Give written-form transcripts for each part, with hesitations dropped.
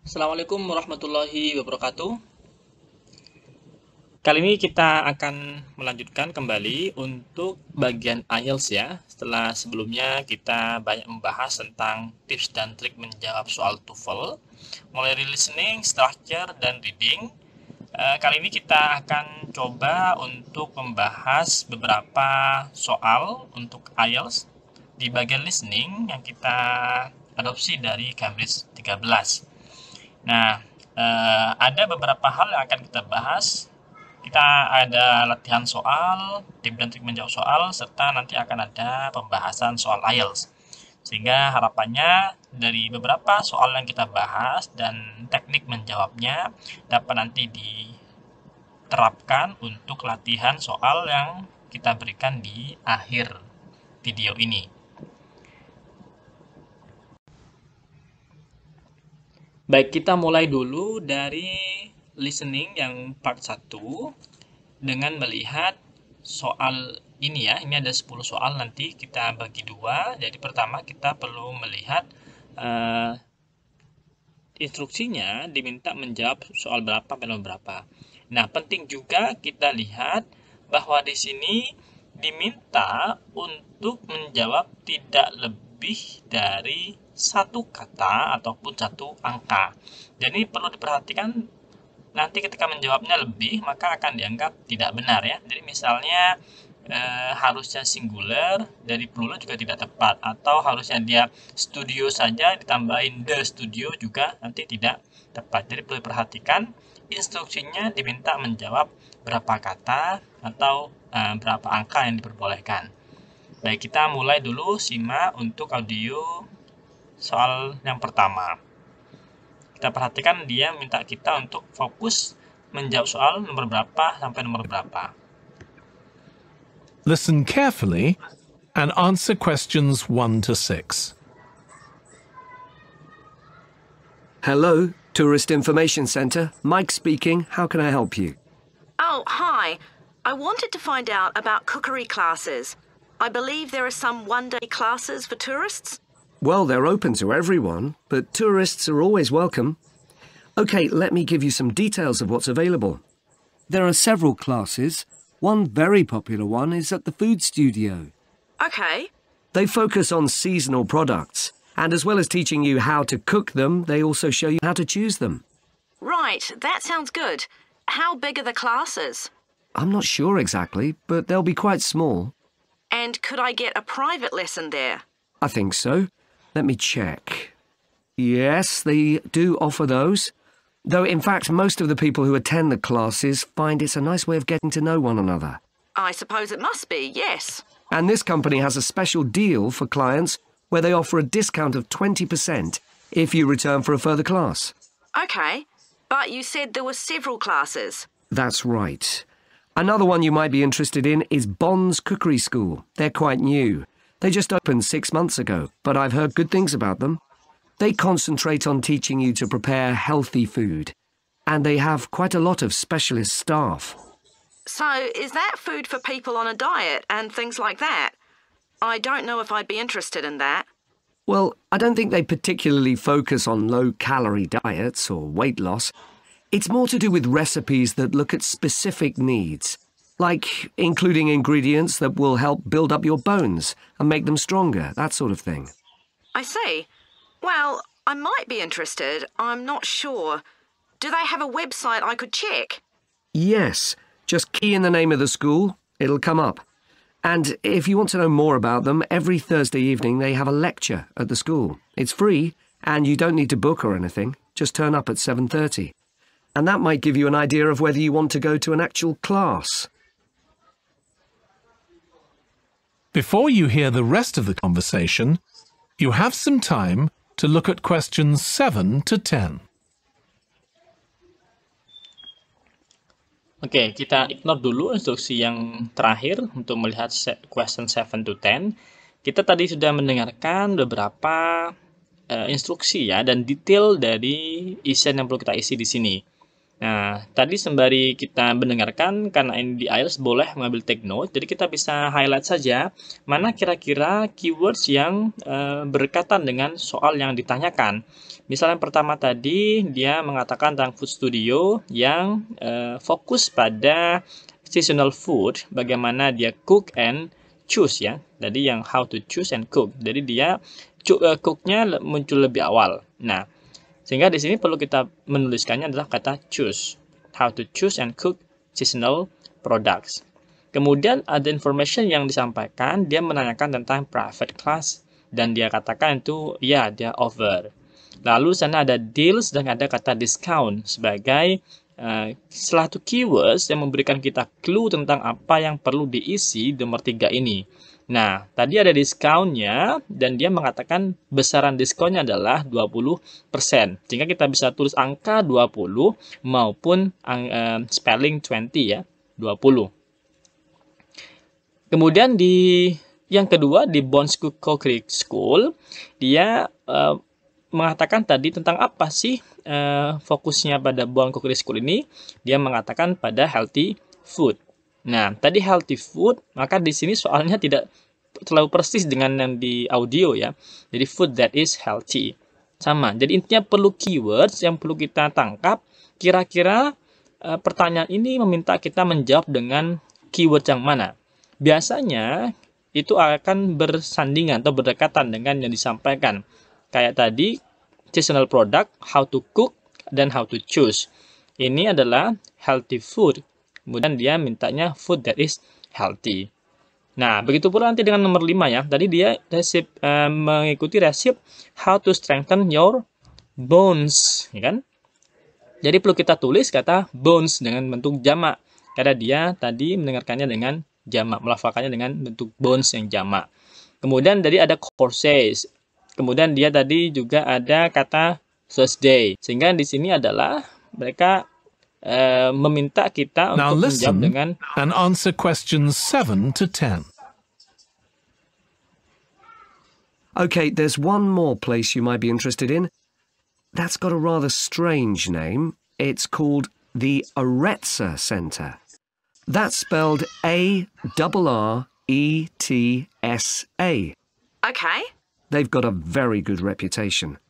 Assalamualaikum warahmatullahi wabarakatuh. Kali ini kita akan melanjutkan kembali untuk bagian IELTS ya. Setelah sebelumnya kita banyak membahas tentang tips dan trik menjawab soal TOEFL, mulai dari listening, structure, dan reading. Kali ini kita akan coba untuk membahas beberapa soal untuk IELTS di bagian listening yang kita adopsi dari Cambridge 13. Nah, ada beberapa hal yang akan kita bahas. Kita ada latihan soal, tips dan trik menjawab soal, serta nanti akan ada pembahasan soal IELTS. Sehingga harapannya dari beberapa soal yang kita bahas dan teknik menjawabnya dapat nanti diterapkan untuk latihan soal yang kita berikan di akhir video ini. Baik, kita mulai dulu dari listening yang part 1 dengan melihat soal ini ya. Ini ada 10 soal, nanti kita bagi dua. Jadi pertama kita perlu melihat instruksinya diminta menjawab soal berapa dan berapa. Nah, penting juga kita lihat bahwa di sini diminta untuk menjawab tidak lebih dari satu kata ataupun satu angka. Jadi perlu diperhatikan, nanti ketika menjawabnya lebih maka akan dianggap tidak benar ya. Jadi misalnya harusnya singular, dari plural juga tidak tepat, atau harusnya dia studio saja ditambahin the studio juga nanti tidak tepat. Jadi perlu diperhatikan, instruksinya diminta menjawab berapa kata atau berapa angka yang diperbolehkan. Baik, kita mulai dulu simak untuk audio soal yang pertama. Kita perhatikan dia minta kita untuk fokus menjawab soal nomor berapa sampai nomor berapa. Listen carefully and answer questions 1 to 6. Hello, Tourist Information Centre. Mike speaking. How can I help you? Oh, hi. I wanted to find out about cookery classes. I believe there are some one-day classes for tourists. Well, they're open to everyone, but tourists are always welcome. OK, let me give you some details of what's available. There are several classes. One very popular one is at the Food Studio. OK. They focus on seasonal products, and as well as teaching you how to cook them, they also show you how to choose them. Right, that sounds good. How big are the classes? I'm not sure exactly, but they'll be quite small. And could I get a private lesson there? I think so. Let me check. Yes, they do offer those. Though, in fact, most of the people who attend the classes find it's a nice way of getting to know one another. I suppose it must be, yes. And this company has a special deal for clients where they offer a discount of 20% if you return for a further class. OK, but you said there were several classes. That's right. Another one you might be interested in is Bond's Cookery School. They're quite new. They just opened 6 months ago, but I've heard good things about them. They concentrate on teaching you to prepare healthy food, and they have quite a lot of specialist staff. So is that food for people on a diet and things like that? I don't know if I'd be interested in that. Well, I don't think they particularly focus on low-calorie diets or weight loss. It's more to do with recipes that look at specific needs, like including ingredients that will help build up your bones and make them stronger, that sort of thing. I see. Well, I might be interested. I'm not sure. Do they have a website I could check? Yes, just key in the name of the school. It'll come up. And if you want to know more about them, every Thursday evening they have a lecture at the school. It's free, and you don't need to book or anything. Just turn up at 7:30. And that might give you an idea of whether you want to go to an actual class. Before you hear the rest of the conversation, you have some time to look at questions 7 to 10. Oke, kita ignore dulu instruksi yang terakhir untuk melihat question 7 to 10. Kita tadi sudah mendengarkan beberapa instruksi ya dan detail dari isian yang perlu kita isi di sini. Nah, tadi sembari kita mendengarkan, karena ini di IELTS boleh mengambil take note, jadi kita bisa highlight saja mana kira-kira keywords yang berkaitan dengan soal yang ditanyakan. Misalnya yang pertama tadi, dia mengatakan tentang food studio yang fokus pada seasonal food, bagaimana dia cook and choose ya. Jadi yang how to choose and cook. Jadi dia cooknya muncul lebih awal. Nah, sehingga di sini perlu kita menuliskannya adalah kata choose. How to choose and cook seasonal products. Kemudian ada information yang disampaikan, dia menanyakan tentang private class dan dia katakan itu ya dia offer. Lalu sana ada deals dan ada kata discount sebagai salah satu keywords yang memberikan kita clue tentang apa yang perlu diisi nomor 3 ini. Nah, tadi ada discountnya dan dia mengatakan besaran diskonnya adalah 20%. Sehingga kita bisa tulis angka 20 maupun spelling 20 ya, 20. Kemudian di yang kedua di Bones Cookery School, dia mengatakan tadi tentang apa sih fokusnya pada Bones Cookery School ini? Dia mengatakan pada healthy food. Nah, tadi healthy food, maka di sini soalnya tidak terlalu persis dengan yang di audio ya. Jadi food that is healthy. Sama. Jadi intinya perlu keywords yang perlu kita tangkap. Kira-kira pertanyaan ini meminta kita menjawab dengan keyword yang mana. Biasanya itu akan bersandingan atau berdekatan dengan yang disampaikan. Kayak tadi, seasonal product, how to cook, dan how to choose. Ini adalah healthy food. Kemudian dia mintanya food that is healthy. Nah, begitu pula nanti dengan nomor 5 ya. Tadi dia mengikuti resep how to strengthen your bones, ya kan? Jadi perlu kita tulis kata bones dengan bentuk jamak. Karena dia tadi mendengarkannya dengan jamak, melafalkannya dengan bentuk bones yang jamak. Kemudian tadi ada courses. Kemudian dia tadi juga ada kata Thursday. Sehingga di sini adalah mereka meminta kita Now untuk menjawab listen dengan and answer questions 7 to 10. Okay, there's one more place you might be interested in. That's got a rather strange name. It's called the Aretsa Centre. That's spelled A-R-R-E-T-S-A. Okay. They've got a very good reputation.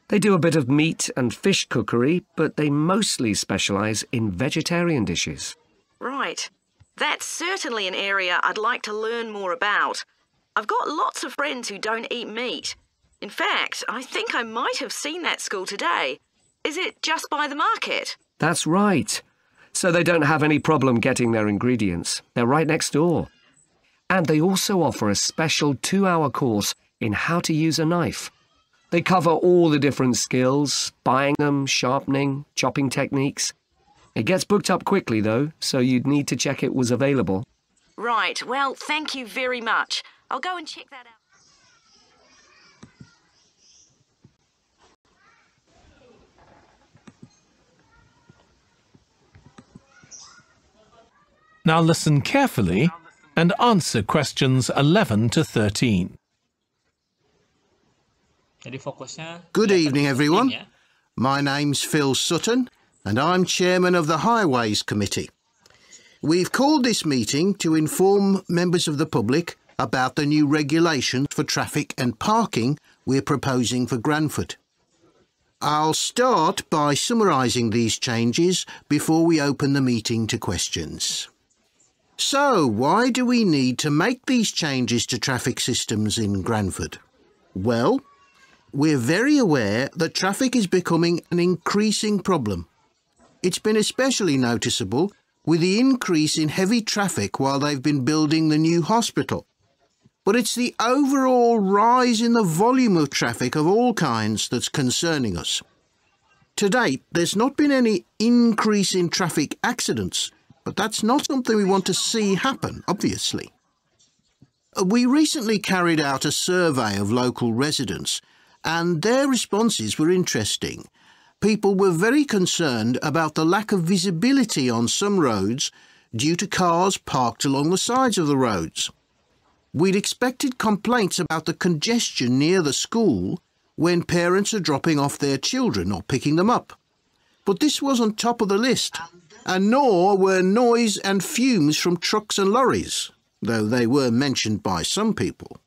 They do a bit of meat and fish cookery, but they mostly specialise in vegetarian dishes. Right. That's certainly an area I'd like to learn more about. I've got lots of friends who don't eat meat. In fact, I think I might have seen that school today. Is it just by the market? That's right. So they don't have any problem getting their ingredients. They're right next door. And they also offer a special 2-hour course in how to use a knife. They cover all the different skills, buying them, sharpening, chopping techniques. It gets booked up quickly, though, so you'd need to check it was available. Right. Well, thank you very much. I'll go and check that out. Now listen carefully and answer questions 11 to 13. jadi fokusnya. Good evening, everyone. Ya. My name's Phil Sutton, and I'm chairman of the Highways Committee. We've called this meeting to inform members of the public about the new regulations for traffic and parking we're proposing for Granford. I'll start by summarising these changes before we open the meeting to questions. So, why do we need to make these changes to traffic systems in Granford? Well, we're very aware that traffic is becoming an increasing problem. It's been especially noticeable with the increase in heavy traffic while they've been building the new hospital. But it's the overall rise in the volume of traffic of all kinds that's concerning us. To date, there's not been any increase in traffic accidents, but that's not something we want to see happen, obviously. We recently carried out a survey of local residents, and their responses were interesting. People were very concerned about the lack of visibility on some roads due to cars parked along the sides of the roads. We'd expected complaints about the congestion near the school when parents are dropping off their children or picking them up. But this wasn't top of the list, and nor were noise and fumes from trucks and lorries, though they were mentioned by some people.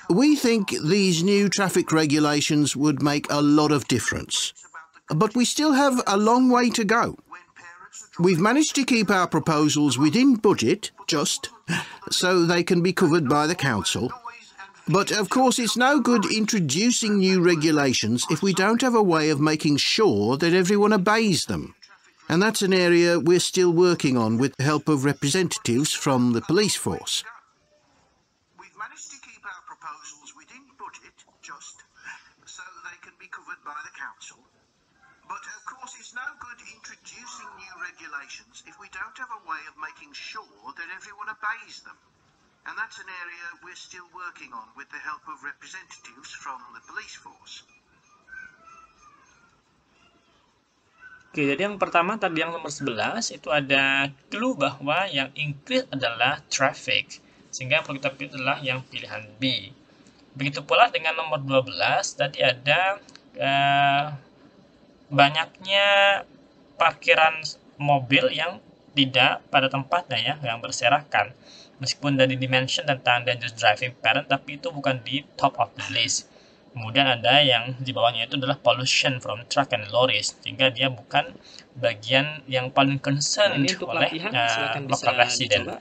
We think these new traffic regulations would make a lot of difference, but we still have a long way to go. We've managed to keep our proposals within budget, just, so they can be covered by the council. But of course it's no good introducing new regulations if we don't have a way of making sure that everyone obeys them. And that's an area we're still working on with the help of representatives from the police force. We've managed to keep our proposals within budget, just, so they can be covered by the council. But of course it's no good introducing new regulations if we don't have a way of making sure that everyone obeys them. And that's an area we're still working on with the help of representatives from the police force. Oke, jadi yang pertama tadi yang nomor 11 itu ada clue bahwa yang increase adalah traffic. Sehingga yang perlu kita pilih adalah yang pilihan B. Begitu pula dengan nomor 12 tadi ada banyaknya parkiran mobil yang tidak pada tempatnya ya, yang berserakan. Meskipun dari dimension tentang dangerous driving pattern, tapi itu bukan di top of the list. Kemudian ada yang di bawahnya itu adalah pollution from truck and lorries, sehingga dia bukan bagian yang paling concerned oleh local resident.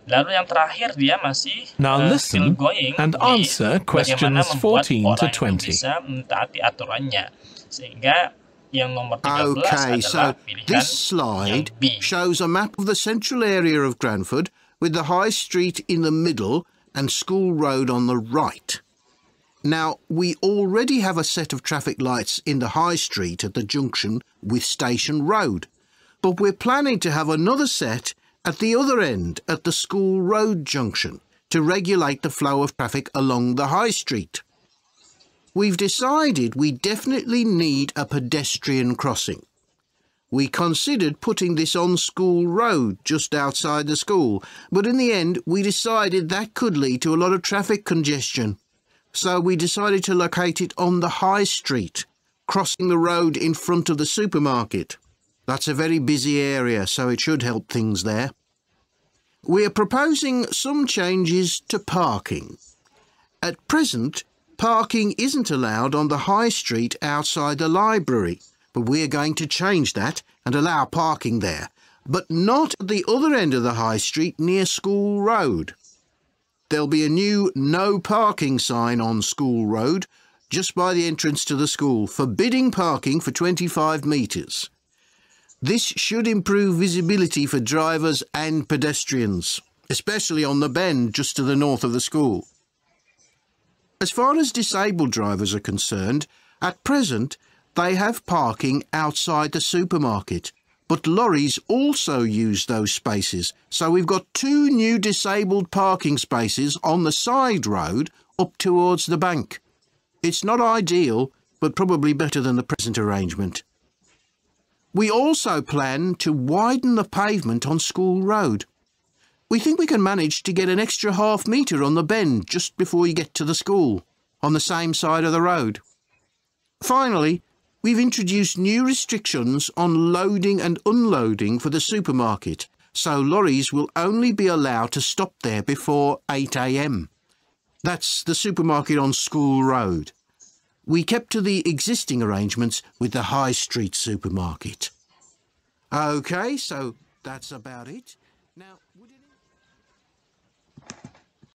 Lalu yang terakhir dia masih Now listen still going and answer questions 14 to 20. Bisa mentaati aturannya, sehingga yang nomor 13 Okay, adalah so pilihan this slide yang B. shows a map of the central area of Granford with the High Street in the middle and School Road on the right. Now, we already have a set of traffic lights in the High Street at the junction with Station Road, but we're planning to have another set at the other end at the School Road junction to regulate the flow of traffic along the High Street. We've decided we definitely need a pedestrian crossing. We considered putting this on School Road just outside the school, but in the end we decided that could lead to a lot of traffic congestion. So we decided to locate it on the High Street, crossing the road in front of the supermarket. That's a very busy area, so it should help things there. We're proposing some changes to parking. At present, parking isn't allowed on the High Street outside the library, but we're going to change that and allow parking there, but not at the other end of the High Street near School Road. There'll be a new no parking sign on School Road just by the entrance to the school, forbidding parking for 25 metres. This should improve visibility for drivers and pedestrians, especially on the bend just to the north of the school. As far as disabled drivers are concerned, at present they have parking outside the supermarket, but lorries also use those spaces, so we've got 2 new disabled parking spaces on the side road up towards the bank. It's not ideal, but probably better than the present arrangement. We also plan to widen the pavement on School Road. We think we can manage to get an extra ½ metre on the bend just before you get to the school, on the same side of the road. Finally, we've introduced new restrictions on loading and unloading for the supermarket, so lorries will only be allowed to stop there before 8 a.m. That's the supermarket on School Road. We kept to the existing arrangements with the High Street supermarket. OK, so that's about it. Now...